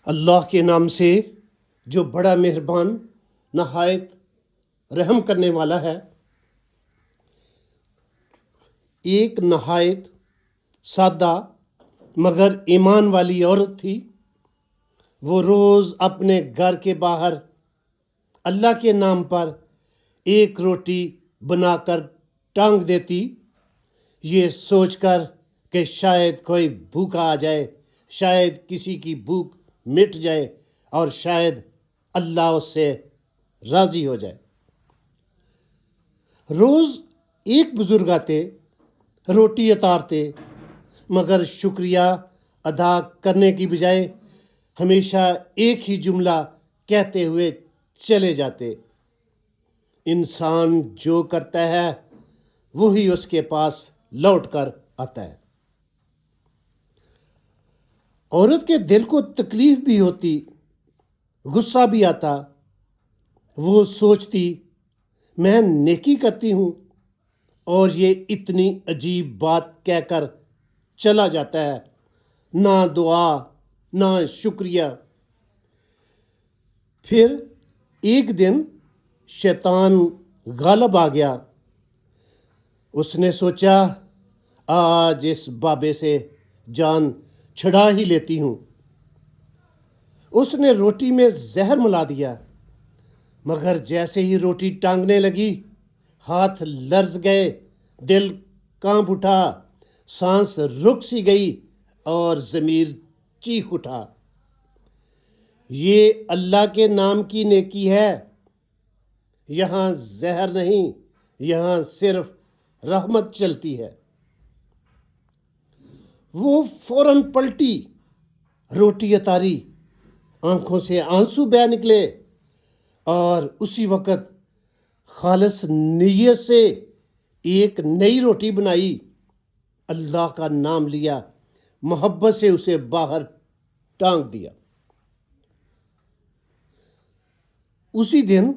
اللہ کے نام سے جو بڑا مہربان نہایت رحم کرنے والا ہے۔ ایک نہایت سادہ مگر ایمان والی عورت تھی۔ وہ روز اپنے گھر کے باہر اللہ کے نام پر ایک روٹی بنا کر ٹانگ دیتی، یہ سوچ کر کہ شاید کوئی بھوکا آ جائے، شاید کسی کی بھوک مٹ جائے اور شاید اللہ اس سے راضی ہو جائے۔ روز ایک بزرگ آتے، روٹی اتارتے، مگر شکریہ ادا کرنے کی بجائے ہمیشہ ایک ہی جملہ کہتے ہوئے چلے جاتے: انسان جو کرتا ہے وہی اس کے پاس لوٹ کر آتا ہے۔ عورت کے دل کو تکلیف بھی ہوتی، غصہ بھی آتا۔ وہ سوچتی میں نیکی کرتی ہوں اور یہ اتنی عجیب بات کہہ کر چلا جاتا ہے، نہ دعا نہ شکریہ۔ پھر ایک دن شیطان غالب آ گیا۔ اس نے سوچا آج اس بابے سے جان چھڑا ہی لیتی ہوں۔ اس نے روٹی میں زہر ملا دیا، مگر جیسے ہی روٹی ٹانگنے لگی ہاتھ لرز گئے، دل کانپ اٹھا، سانس رک سی گئی اور ضمیر چیخ اٹھا۔ یہ اللہ کے نام کی نیکی ہے، یہاں زہر نہیں، یہاں صرف رحمت چلتی ہے۔ وہ فوراً پلٹی، روٹی اتاری، آنکھوں سے آنسو بہہ نکلے اور اسی وقت خالص نیت سے ایک نئی روٹی بنائی، اللہ کا نام لیا، محبت سے اسے باہر ٹانگ دیا۔ اسی دن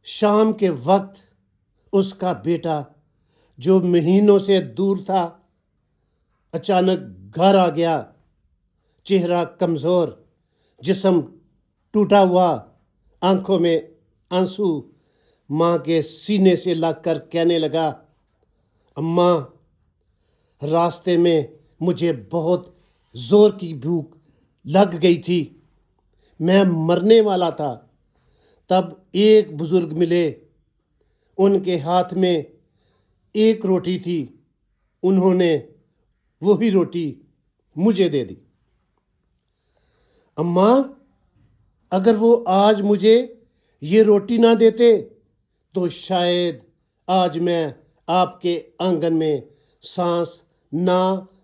شام کے وقت اس کا بیٹا جو مہینوں سے دور تھا اچانک گھر آ گیا، چہرہ کمزور، جسم ٹوٹا ہوا، آنکھوں میں آنسو، ماں کے سینے سے لگ کر کہنے لگا: اماں، راستے میں مجھے بہت زور کی بھوک لگ گئی تھی، میں مرنے والا تھا۔ تب ایک بزرگ ملے، ان کے ہاتھ میں ایک روٹی تھی، انہوں نے وہی روٹی مجھے دے دی۔ اماں، اگر وہ آج مجھے یہ روٹی نہ دیتے تو شاید آج میں آپ کے آنگن میں سانس نہ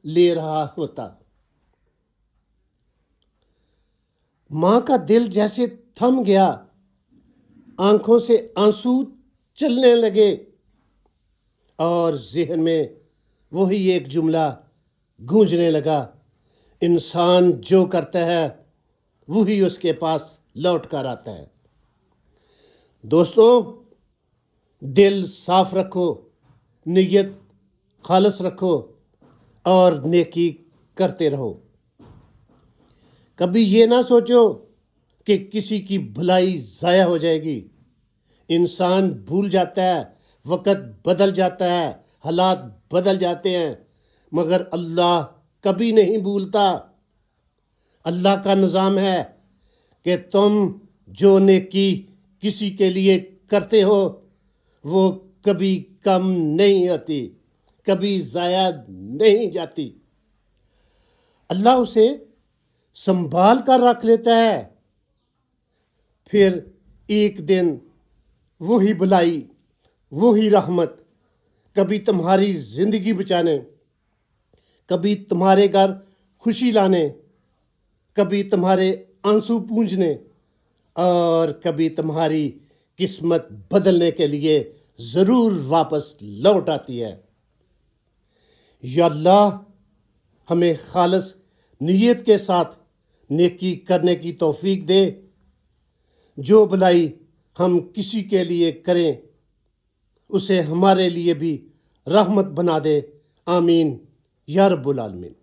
لے رہا ہوتا۔ ماں کا دل جیسے تھم گیا، آنکھوں سے آنسو چلنے لگے اور ذہن میں وہی ایک جملہ گونجنے لگا: انسان جو کرتا ہے وہی اس کے پاس لوٹ کر آتا ہے۔ دوستو، دل صاف رکھو، نیت خالص رکھو اور نیکی کرتے رہو۔ کبھی یہ نہ سوچو کہ کسی کی بھلائی ضائع ہو جائے گی۔ انسان بھول جاتا ہے، وقت بدل جاتا ہے، حالات بدل جاتے ہیں، مگر اللہ کبھی نہیں بھولتا۔ اللہ کا نظام ہے کہ تم جو نیکی کسی کے لیے کرتے ہو وہ کبھی کم نہیں ہوتی، کبھی ضائع نہیں جاتی۔ اللہ اسے سنبھال کر رکھ لیتا ہے۔ پھر ایک دن وہی بھلائی، وہی رحمت کبھی تمہاری زندگی بچانے، کبھی تمہارے گھر خوشی لانے، کبھی تمہارے آنسو پونجنے اور کبھی تمہاری قسمت بدلنے کے لیے ضرور واپس لوٹ آتی ہے۔ یا اللہ ہمیں خالص نیت کے ساتھ نیکی کرنے کی توفیق دے۔ جو بھلائی ہم کسی کے لیے کریں اسے ہمارے لیے بھی رحمت بنا دے۔ آمین یا رب العالمین۔